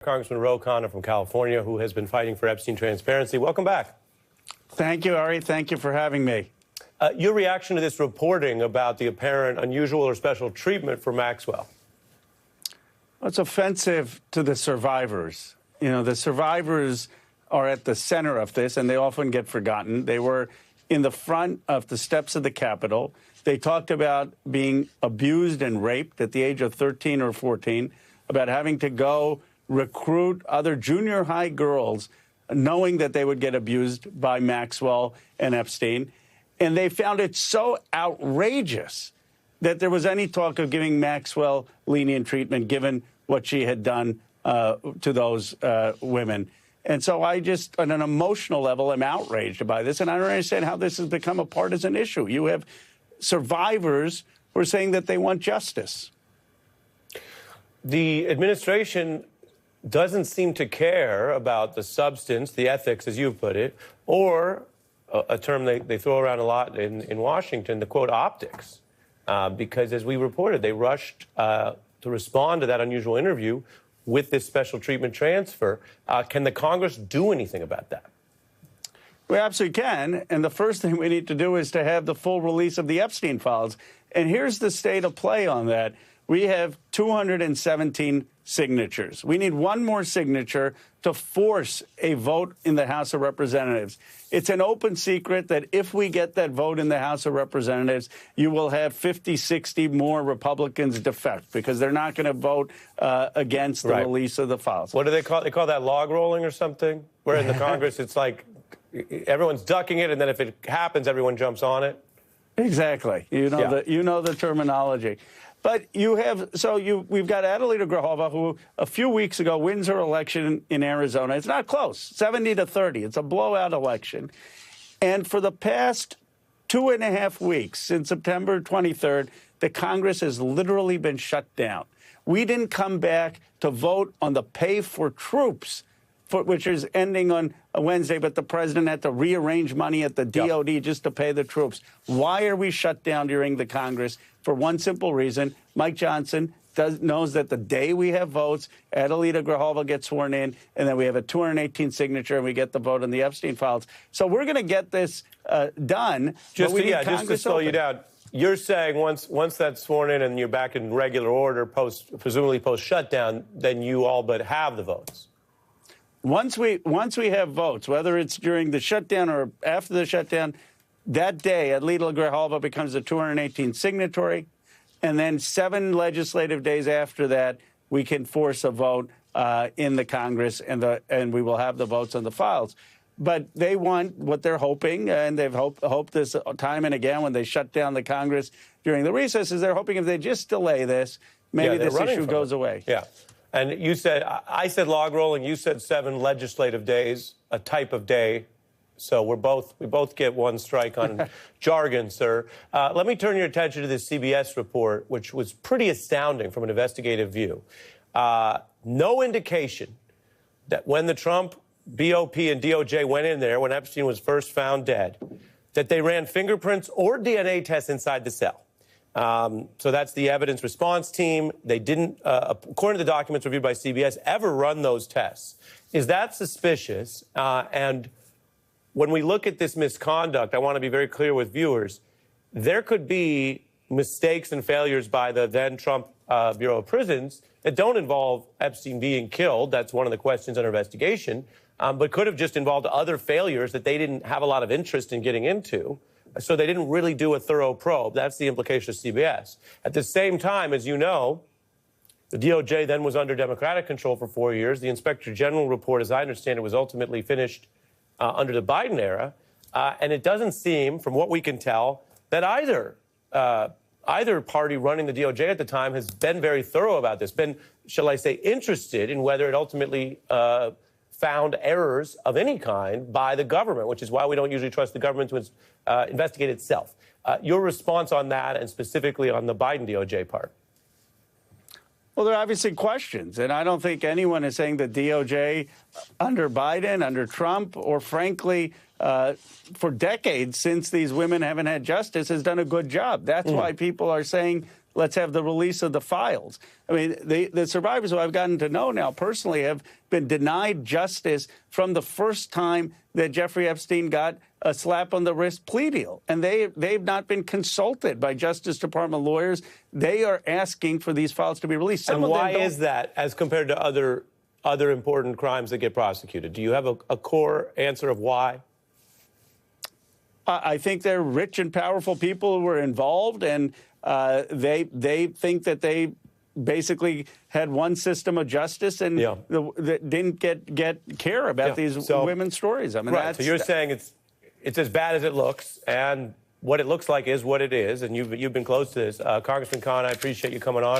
Congressman Khanna from California, who has been fighting for Epstein transparency. Welcome back. Thank you, Ari. Thank you for having me. Your reaction to this reporting about the apparent unusual or special treatment for Maxwell? Well, it's offensive to the survivors. You know, the survivors are at the center of this, and they often get forgotten. They were in the front of the steps of the Capitol. They talked about being abused and raped at the age of 13 or 14, about having to go recruit other junior high girls, knowing that they would get abused by Maxwell and Epstein. And they found it so outrageous that there was any talk of giving Maxwell lenient treatment, given what she had done to those women. And so I just, on an emotional level, am outraged by this. And I don't understand how this has become a partisan issue. You have survivors who are saying that they want justice. The administration doesn't seem to care about the substance, the ethics, as you put it, or a term they throw around a lot in Washington, the quote optics, because as we reported, they rushed to respond to that unusual interview with this special treatment transfer. Can the Congress do anything about that? We absolutely can. And the first thing we need to do is to have the full release of the Epstein files. And here's the state of play on that. We have 217 signatures. We need one more signature to force a vote in the House of Representatives. It's an open secret that if we get that vote in the House of Representatives, you will have 50, 60 more Republicans defect because they're not going to vote against the release of the files. What do they call it? They call that log rolling or something? Where in the Congress it's like everyone's ducking it, and then if it happens, everyone jumps on it? Exactly. You know the terminology. But we've got Adelita Grajova, who a few weeks ago wins her election in Arizona. It's not close, 70-30. It's a blowout election. And for the past 2.5 weeks, since September 23rd, the Congress has literally been shut down. We didn't come back to vote on the pay for troops, which is ending on a Wednesday, but the president had to rearrange money at the DOD just to pay the troops. Why are we shut down during the Congress? For one simple reason: Mike Johnson knows that the day we have votes, Adelita Grajova gets sworn in, and then we have a 218 signature, and we get the vote on the Epstein files. So we're going to get this done. Just to slow you down, you're saying once that's sworn in and you're back in regular order, presumably post shutdown, then you all but have the votes. Once we have votes, whether it's during the shutdown or after the shutdown, that day, Adelita Grajova becomes a 218 signatory, and then 7 legislative days after that, we can force a vote in the Congress, and we will have the votes on the files. But they want what they're hoping, and they've hoped this time and again when they shut down the Congress during the recesses. They're hoping if they just delay this, maybe this issue goes away. Yeah. And you said, I said log rolling, you said 7 legislative days, a type of day. So we both get one strike on jargon, sir. Let me turn your attention to this CBS report, which was pretty astounding from an investigative view. No indication that when the Trump BOP and DOJ went in there, when Epstein was first found dead, that they ran fingerprints or DNA tests inside the cell. So that's the evidence response team. They didn't, according to the documents reviewed by CBS, ever run those tests. Is that suspicious? And when we look at this misconduct, I want to be very clear with viewers, there could be mistakes and failures by the then Trump Bureau of Prisons that don't involve Epstein being killed. That's one of the questions under investigation, but could have just involved other failures that they didn't have a lot of interest in getting into. So they didn't really do a thorough probe. That's the implication of CBS. At the same time, as you know, the DOJ then was under Democratic control for 4 years. The Inspector General report, as I understand it, was ultimately finished under the Biden era. And it doesn't seem, from what we can tell, that either party running the DOJ at the time has been very thorough about this, been, shall I say, interested in whether it ultimately found errors of any kind by the government, which is why we don't usually trust the government to investigate itself. Your response on that, and specifically on the Biden DOJ part? Well, there are obviously questions, and I don't think anyone is saying that DOJ under Biden, under Trump, or frankly, for decades since these women haven't had justice, has done a good job. That's why people are saying let's have the release of the files. I mean, the survivors who I've gotten to know now personally have been denied justice from the first time that Jeffrey Epstein got a slap on the wrist plea deal. And they've not been consulted by Justice Department lawyers. They are asking for these files to be released. And why is that as compared to other important crimes that get prosecuted? Do you have a core answer of why? I think they're rich and powerful people who were involved, and they think that they basically had one system of justice and didn't get care about these women's stories. I mean, right. So you're saying it's as bad as it looks, and what it looks like is what it is, and you've been close to this. Congressman Khanna, I appreciate you coming on.